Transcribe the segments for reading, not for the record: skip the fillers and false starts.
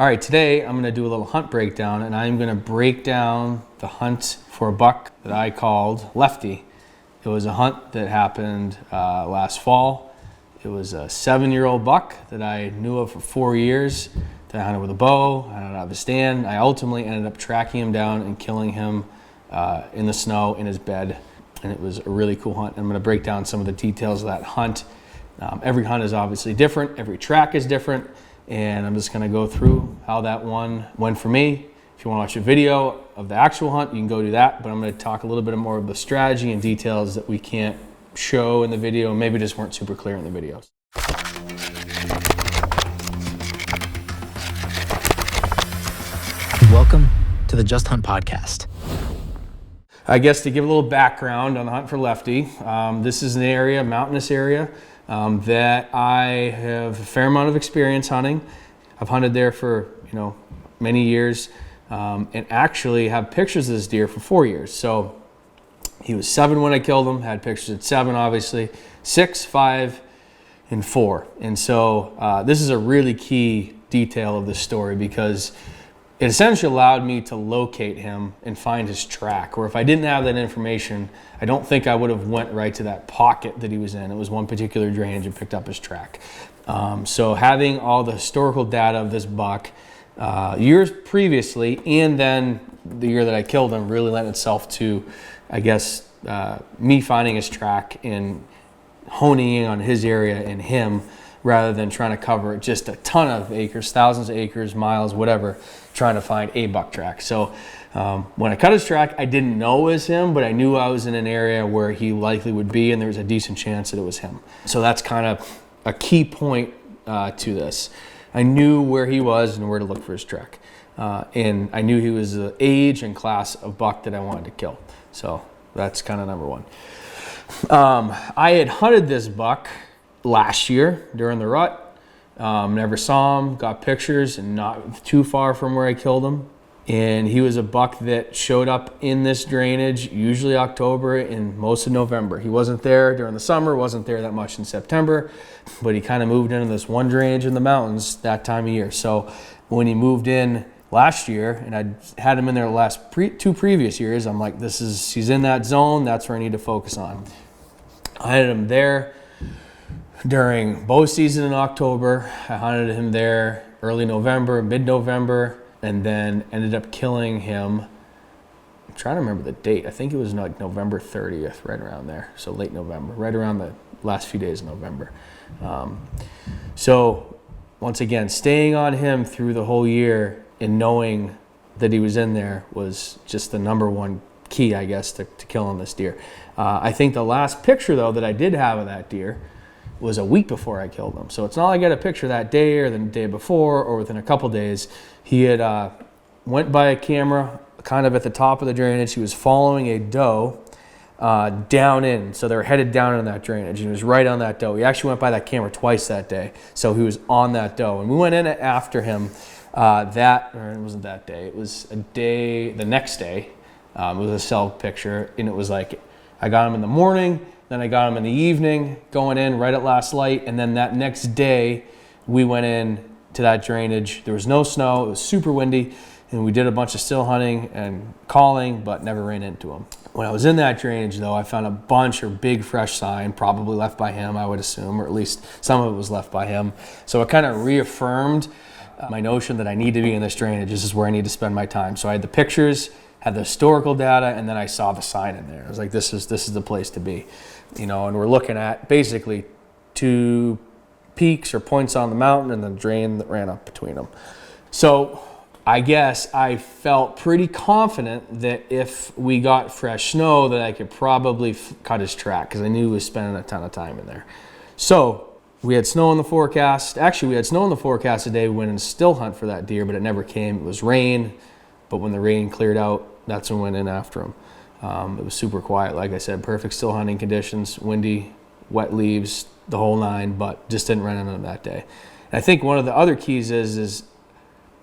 All right, today I'm gonna do a little hunt breakdown, and I'm gonna break down the hunt for a buck that I called Lefty. It was a hunt that happened last fall. It was a 7-year-old buck that I knew of for 4 years, that I hunted with a bow, I hunted out of a stand. I ultimately ended up tracking him down and killing him in the snow in his bed, and it was a really cool hunt. I'm gonna break down some of the details of that hunt. Every hunt is obviously different, every track is different, and I'm just gonna go through how that one went for me. If you wanna watch a video of the actual hunt, you can go do that, but I'm gonna talk a little bit more of the strategy and details that we can't show in the video, maybe just weren't super clear in the videos. Welcome to the Just Hunt podcast. I guess to give a little background on the hunt for Lefty, this is an area, mountainous area, that I have a fair amount of experience hunting. I've hunted there for many years, and actually have pictures of this deer for 4 years. So he was 7 when I killed him, had pictures at 7 obviously, 6, 5, and 4. And so this is a really key detail of this story because it essentially allowed me to locate him and find his track, or if I didn't have that information, I don't think I would have went right to that pocket that he was in. It was one particular drainage and picked up his track. So having all the historical data of this buck years previously, and then the year that I killed him, really lent itself to, I guess, me finding his track and honing in on his area and him, rather than trying to cover just a ton of acres, thousands of acres, miles, whatever, trying to find a buck track. So when I cut his track, I didn't know it was him, but I knew I was in an area where he likely would be, and there was a decent chance that it was him. So that's kind of a key point to this. I knew where he was and where to look for his track. And I knew he was the age and class of buck that I wanted to kill. So that's kind of number one. I had hunted this buck last year during the rut. Never saw him, got pictures, and not too far from where I killed him. And he was a buck that showed up in this drainage, usually October and most of November. He wasn't there during the summer, wasn't there that much in September, but he kind of moved into this one drainage in the mountains that time of year. So when he moved in last year, and I'd had him in there the last 2 previous years, I'm like, he's in that zone, that's where I need to focus on. I had him there during bow season in October. I hunted him there early November, mid-November, and then ended up killing him. I'm trying to remember the date. I think it was like November 30th, right around there. So late November, right around the last few days of November. So once again, staying on him through the whole year and knowing that he was in there was just the number one key, I guess, to killing this deer. I think the last picture, though, that I did have of that deer was a week before I killed him. So it's not like I got a picture that day or the day before or within a couple days. He had went by a camera kind of at the top of the drainage. He was following a doe down in. So they were headed down in that drainage. And he was right on that doe. He actually went by that camera twice that day. So he was on that doe. And we went in after him or it wasn't that day. It was a day, the next day. It was a cell picture. And it was like, I got him in the morning, then I got him in the evening, going in right at last light, and then that next day, we went in to that drainage. There was no snow, it was super windy, and we did a bunch of still hunting and calling, but never ran into him. When I was in that drainage, though, I found a bunch of big fresh sign, probably left by him, I would assume, or at least some of it was left by him. So it kind of reaffirmed my notion that I need to be in this drainage. This is where I need to spend my time. So I had the pictures, had the historical data, and then I saw the sign in there. I was like, this is the place to be. And we're looking at basically 2 peaks or points on the mountain and the drain that ran up between them. So I guess I felt pretty confident that if we got fresh snow that I could probably cut his track, because I knew he was spending a ton of time in there. So we had snow in the forecast. Actually, we had snow in the forecast today. We went and still hunt for that deer, but it never came. It was rain, but when the rain cleared out, that's when we went in after him. It was super quiet, like I said, perfect still hunting conditions, windy, wet leaves, the whole 9, but just didn't run into them that day. And I think one of the other keys is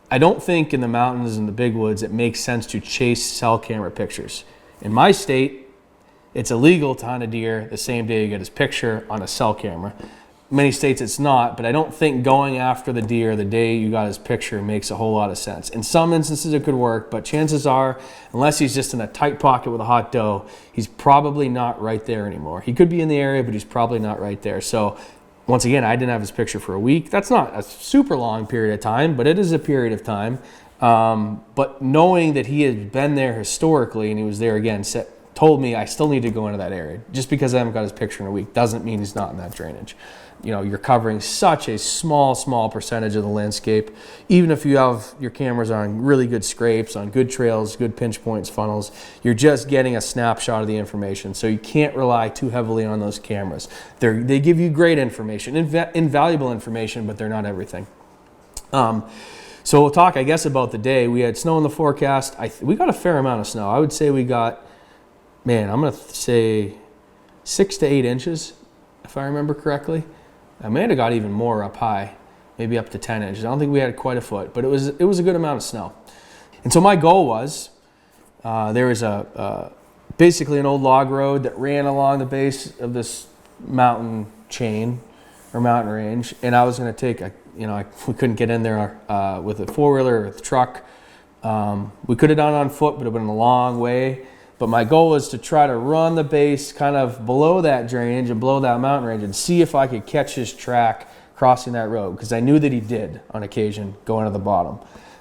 I don't think in the mountains and the big woods it makes sense to chase cell camera pictures. In my state, it's illegal to hunt a deer the same day you get his picture on a cell camera. many states it's not, but I don't think going after the deer the day you got his picture makes a whole lot of sense. In some instances it could work, but chances are, unless he's just in a tight pocket with a hot doe, he's probably not right there anymore. He could be in the area, but he's probably not right there. So once again, I didn't have his picture for a week. That's not a super long period of time, but it is a period of time. But knowing that he had been there historically and he was there again, told me I still need to go into that area. Just because I haven't got his picture in a week doesn't mean he's not in that drainage. You know, you're covering such a small percentage of the landscape. Even if you have your cameras on really good scrapes, on good trails, good pinch points, funnels, you're just getting a snapshot of the information. So you can't rely too heavily on those cameras. They give you great information, invaluable information, but they're not everything. So we'll talk, I guess, about the day. We had snow in the forecast. We got a fair amount of snow. I would say we got, man, I'm going to say 6 to 8 inches, if I remember correctly. I may have got even more up high, maybe up to 10 inches. I don't think we had quite a foot, but it was a good amount of snow. And so my goal was, there was basically an old log road that ran along the base of this mountain chain or mountain range, and I was going to take we couldn't get in there with a four-wheeler or with a truck. We could have done it on foot, but it would have been a long way. But my goal was to try to run the base kind of below that drainage and below that mountain range and see if I could catch his track crossing that road, because I knew that he did on occasion going to the bottom.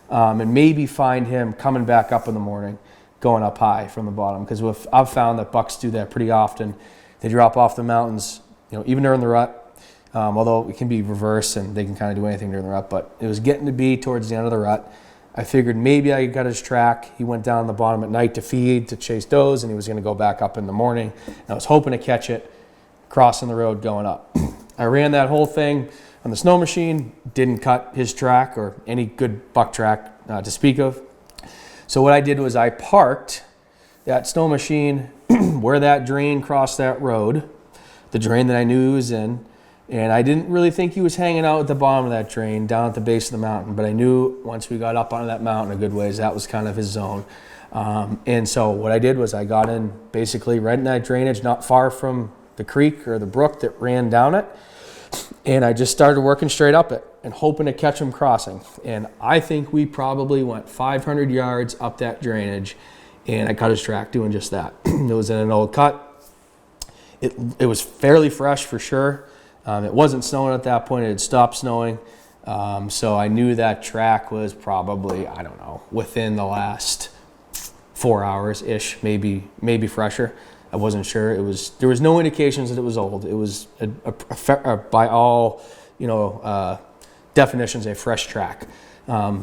And maybe find him coming back up in the morning, going up high from the bottom, because I've found that bucks do that pretty often. They drop off the mountains, even during the rut, although it can be reverse and they can kind of do anything during the rut, but it was getting to be towards the end of the rut. I figured maybe I got his track. He went down the bottom at night to feed, to chase does, and he was going to go back up in the morning. And I was hoping to catch it crossing the road going up. I ran that whole thing on the snow machine, didn't cut his track or any good buck track to speak of. So what I did was I parked that snow machine where that drain crossed that road, the drain that I knew he was in. And I didn't really think he was hanging out at the bottom of that drain down at the base of the mountain, but I knew once we got up onto that mountain a good ways, that was kind of his zone. And so what I did was I got in basically right in that drainage, not far from the creek or the brook that ran down it. And I just started working straight up it and hoping to catch him crossing. And I think we probably went 500 yards up that drainage, and I cut his track doing just that. It was in an old cut. It was fairly fresh for sure. It wasn't snowing at that point. It had stopped snowing. So I knew that track was probably, I don't know, within the last 4 hours-ish, maybe fresher. I wasn't sure. There was no indications that it was old. It was, by all definitions, a fresh track. I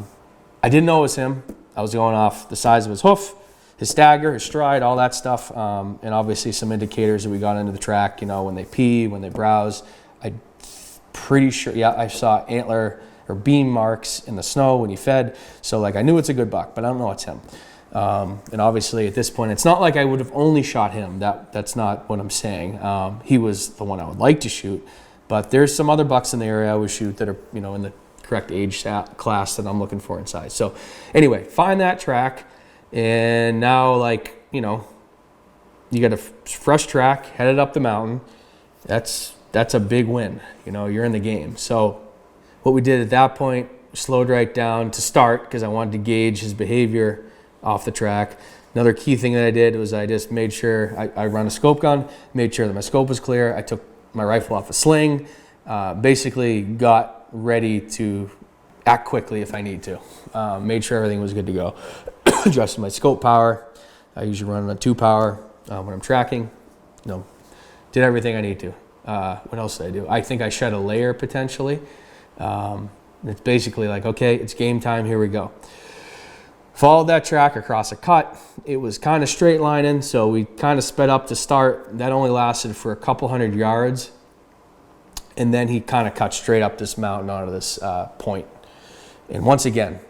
didn't know it was him. I was going off the size of his hoof, his stagger, his stride, all that stuff, and obviously some indicators that we got into the track, when they pee, when they browse. I'm pretty sure, I saw antler or beam marks in the snow when he fed. So I knew it's a good buck, but I don't know it's him. And obviously at this point, it's not like I would have only shot him. That's not what I'm saying. He was the one I would like to shoot, but there's some other bucks in the area I would shoot that are, in the correct age class that I'm looking for in size. So anyway, find that track. And now you got a fresh track headed up the mountain. That's a big win. You're in the game. So what we did at that point, slowed right down to start because I wanted to gauge his behavior off the track. Another key thing that I did was I just made sure I run a scope gun, made sure that my scope was clear. I took my rifle off a sling, basically got ready to act quickly if I need to. Made sure everything was good to go. Adjusted my scope power. I usually run a 2 power when I'm tracking. Did everything I need to. What else did I do? I think I shed a layer potentially. It's basically okay, it's game time, here we go. Followed that track across a cut. It was kind of straight lining, so we kind of sped up to start. That only lasted for a couple hundred yards. And then he kind of cut straight up this mountain onto this point. And once again,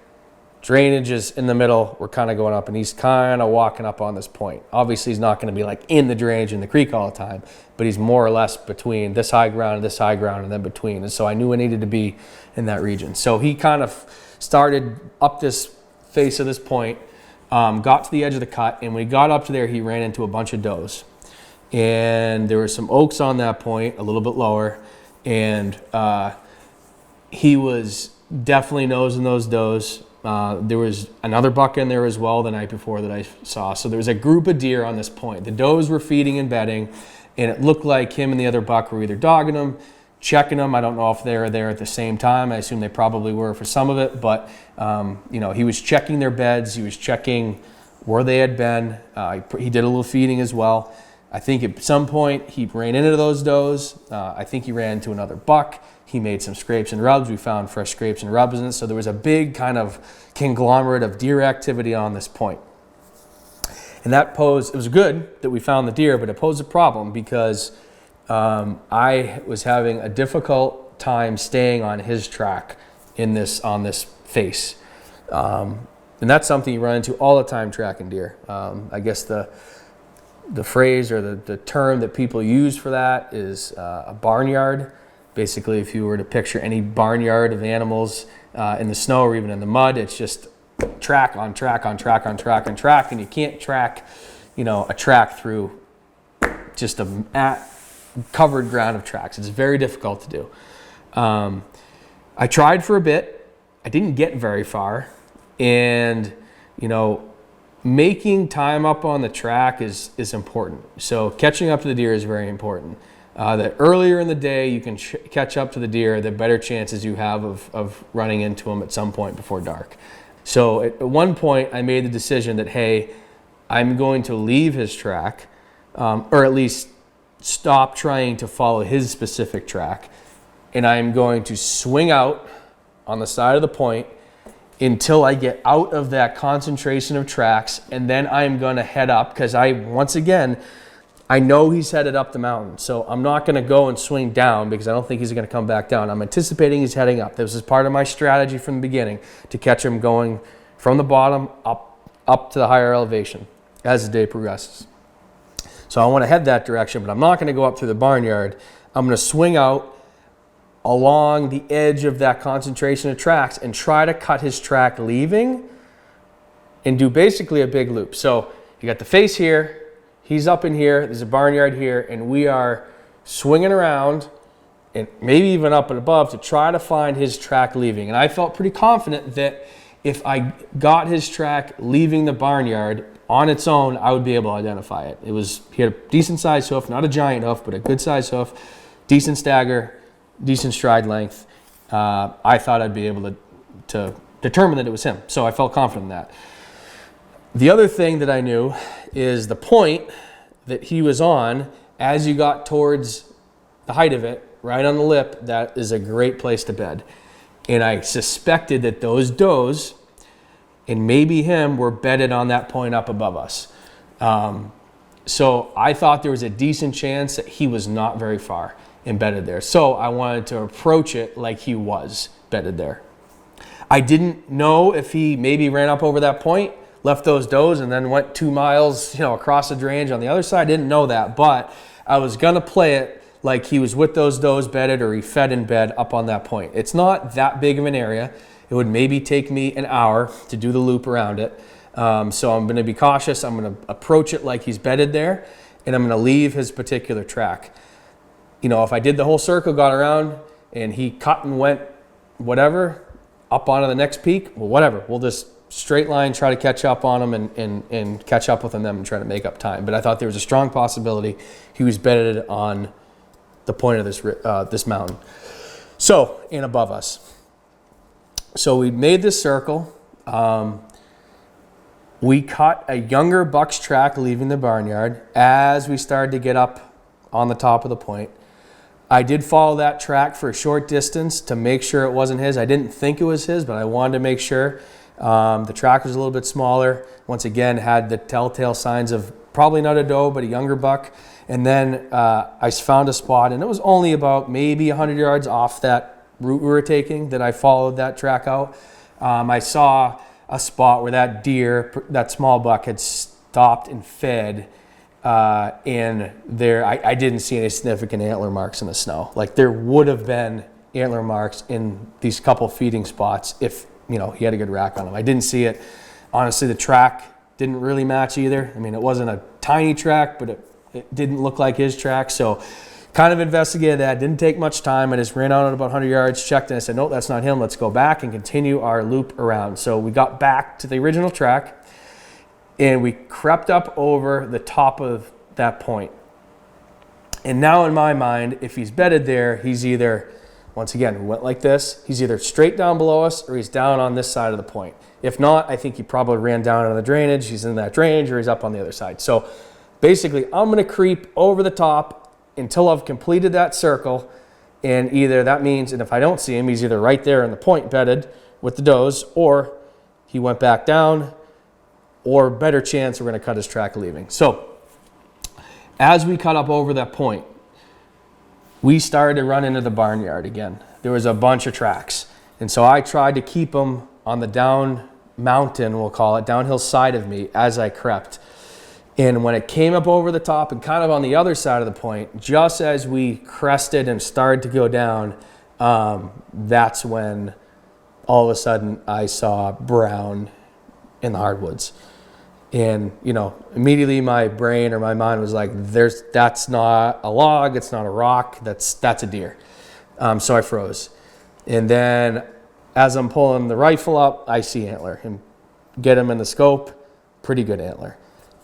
drainage is in the middle. We're kind of going up, and he's kind of walking up on this point. Obviously, he's not going to be in the drainage in the creek all the time, but he's more or less between this high ground and this high ground, and then between. And so I knew I needed to be in that region. So he kind of started up this face of this point, got to the edge of the cut, and when he got up to there, he ran into a bunch of does. And there were some oaks on that point, a little bit lower, and he was definitely nosing those does. There was another buck in there as well the night before that I saw. So there was a group of deer on this point. The does were feeding and bedding, and it looked like him and the other buck were either dogging them, checking them. I don't know if they were there at the same time. I assume they probably were for some of it, but he was checking their beds. He was checking where they had been. He did a little feeding as well. I think at some point he ran into those does. I think he ran into another buck. He made some scrapes and rubs. We found fresh scrapes and rubs in it. So there was a big kind of conglomerate of deer activity on this point. And it was good that we found the deer, but it posed a problem because I was having a difficult time staying on his track on this face. And that's something you run into all the time tracking deer. I guess the phrase or the term that people use for that is a barnyard. Basically, if you were to picture any barnyard of animals in the snow or even in the mud, it's just track on track on track on track on track, and you can't track, a track through just a covered ground of tracks. It's very difficult to do. I tried for a bit. I didn't get very far, and making time up on the track is important. So catching up to the deer is very important. The earlier in the day you can catch up to the deer, the better chances you have of running into them at some point before dark. So at one point I made the decision that, hey, I'm going to leave his track, or at least stop trying to follow his specific track, and I'm going to swing out on the side of the point until I get out of that concentration of tracks, and then I'm going to head up because I know he's headed up the mountain, so I'm not going to go and swing down because I don't think he's going to come back down. I'm anticipating he's heading up. This is part of my strategy from the beginning, to catch him going from the bottom up to the higher elevation as the day progresses. So I want to head that direction, but I'm not going to go up through the barnyard. I'm going to swing out along the edge of that concentration of tracks and try to cut his track leaving and do basically a big loop. So you got the face here. He's up in here, there's a barnyard here, and we are swinging around and maybe even up and above to try to find his track leaving. And I felt pretty confident that if I got his track leaving the barnyard on its own, I would be able to identify it. He had a decent sized hoof, not a giant hoof, but a good sized hoof, decent stagger, decent stride length. I thought I'd be able to determine that it was him. So I felt confident in that. The other thing that I knew is the point that he was on, as you got towards the height of it, right on the lip, that is a great place to bed. And I suspected that those does, and maybe him, were bedded on that point up above us. So I thought there was a decent chance that he was not very far embedded there. So I wanted to approach it like he was bedded there. I didn't know if he maybe ran up over that point, left those does, and then went 2 miles, across the drainage on the other side. I didn't know that, but I was gonna play it like he was with those does bedded, or he fed in bed up on that point. It's not that big of an area. It would maybe take me an hour to do the loop around it. So I'm gonna be cautious. I'm gonna approach it like he's bedded there, and I'm gonna leave his particular track. If I did the whole circle, got around, and he cut and went whatever, up onto the next peak, well, whatever. We'll just straight line, try to catch up on him and catch up with them and try to make up time. But I thought there was a strong possibility he was bedded on the point of this mountain. So, and above us. So we made this circle. We cut a younger buck's track leaving the barnyard as we started to get up on the top of the point. I did follow that track for a short distance to make sure it wasn't his. I didn't think it was his, but I wanted to make sure. The track was a little bit smaller. Once again, had the telltale signs of probably not a doe, but a younger buck. And then I found a spot, and it was only about maybe 100 yards off that route we were taking that I followed that track out. I saw a spot where that deer, that small buck, had stopped and fed. And I didn't see any significant antler marks in the snow. Like, there would have been antler marks in these couple feeding spots if he had a good rack on him. I didn't see it. Honestly, the track didn't really match either. I mean, it wasn't a tiny track, but it didn't look like his track. So kind of investigated that. Didn't take much time. I just ran out at about 100 yards, checked, and I said, no, that's not him. Let's go back and continue our loop around. So we got back to the original track, and we crept up over the top of that point. And now in my mind, if he's bedded there, he's either, once again, we went like this, he's either straight down below us or he's down on this side of the point. If not, I think he probably ran down into the drainage, he's in that drainage, or he's up on the other side. So basically, I'm gonna creep over the top until I've completed that circle, and either that means, and if I don't see him, he's either right there in the point bedded with the does, or he went back down, or better chance we're gonna cut his track leaving. So as we cut up over that point, we started to run into the barnyard again. There was a bunch of tracks. And so I tried to keep them on the down mountain, we'll call it, downhill side of me as I crept. And when it came up over the top and kind of on the other side of the point, just as we crested and started to go down, that's when all of a sudden I saw brown in the hardwoods. And, you know, immediately my brain or my mind was like, that's not a log, it's not a rock, that's a deer. So I froze. And then as I'm pulling the rifle up, I see antler and get him in the scope, pretty good antler.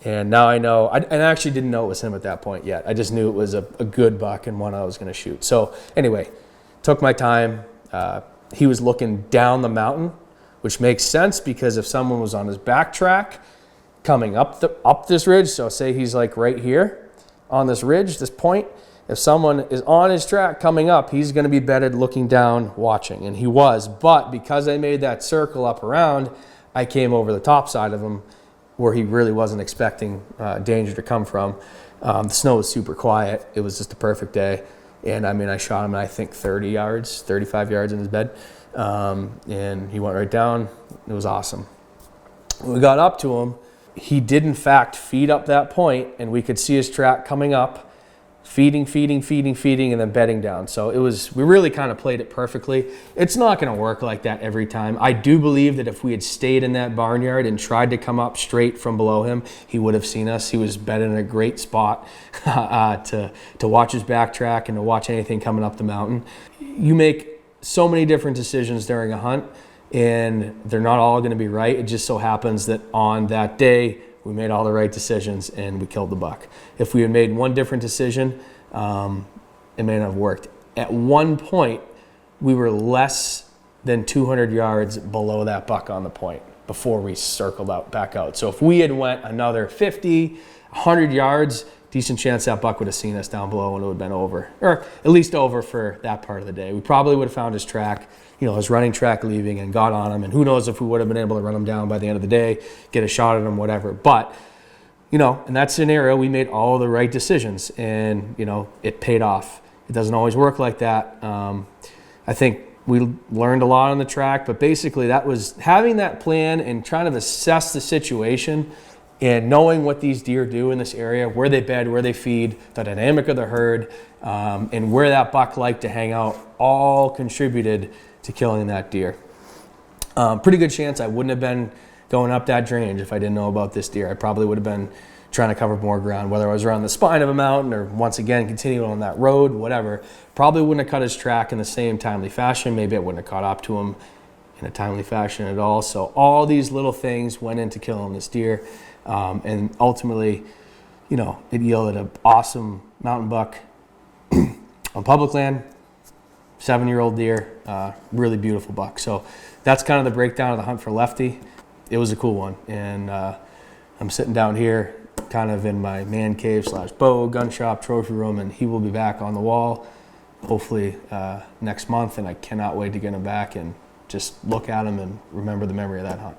And now I know, I actually didn't know it was him at that point yet. I just knew it was a good buck and one I was gonna shoot. So anyway, took my time. He was looking down the mountain, which makes sense because if someone was on his back track, coming up this ridge, so say he's like right here on this ridge, this point, if someone is on his track coming up, he's going to be bedded looking down watching, and he was. But because I made that circle up around, I came over the top side of him where he really wasn't expecting danger to come from. The snow was super quiet. It was just a perfect day, and I mean, I shot him at I think 35 yards in his bed, and he went right down. It was awesome. When we got up to him, he did in fact feed up that point, and we could see his track coming up, feeding, and then bedding down. So we really kind of played it perfectly. It's not going to work like that every time. I do believe that if we had stayed in that barnyard and tried to come up straight from below him, he would have seen us. He was bedded in a great spot to watch his back track and to watch anything coming up the mountain. You make so many different decisions during a hunt, and they're not all going to be right. It just so happens that on that day, we made all the right decisions and we killed the buck. If we had made one different decision, it may not have worked. At one point, we were less than 200 yards below that buck on the point before we circled back out. So if we had went another 50, 100 yards, decent chance that buck would have seen us down below and it would have been over, or at least over for that part of the day. We probably would have found his track, his running track leaving, and got on him, and who knows if we would have been able to run him down by the end of the day, get a shot at him, whatever. But, in that scenario, we made all the right decisions, and, it paid off. It doesn't always work like that. I think we learned a lot on the track, but basically that was having that plan and trying to assess the situation and knowing what these deer do in this area, where they bed, where they feed, the dynamic of the herd, and where that buck liked to hang out, all contributed to killing that deer. Pretty good chance I wouldn't have been going up that drainage if I didn't know about this deer. I probably would have been trying to cover more ground, whether I was around the spine of a mountain or once again continuing on that road, whatever. Probably wouldn't have cut his track in the same timely fashion. Maybe I wouldn't have caught up to him in a timely fashion at all. So all these little things went into killing this deer. And ultimately, it yielded an awesome mountain buck on public land, 7-year-old deer, really beautiful buck. So that's kind of the breakdown of the hunt for Lefty. It was a cool one. And I'm sitting down here kind of in my man cave / bow, gun shop, trophy room, and he will be back on the wall hopefully next month. And I cannot wait to get him back and just look at him and remember the memory of that hunt.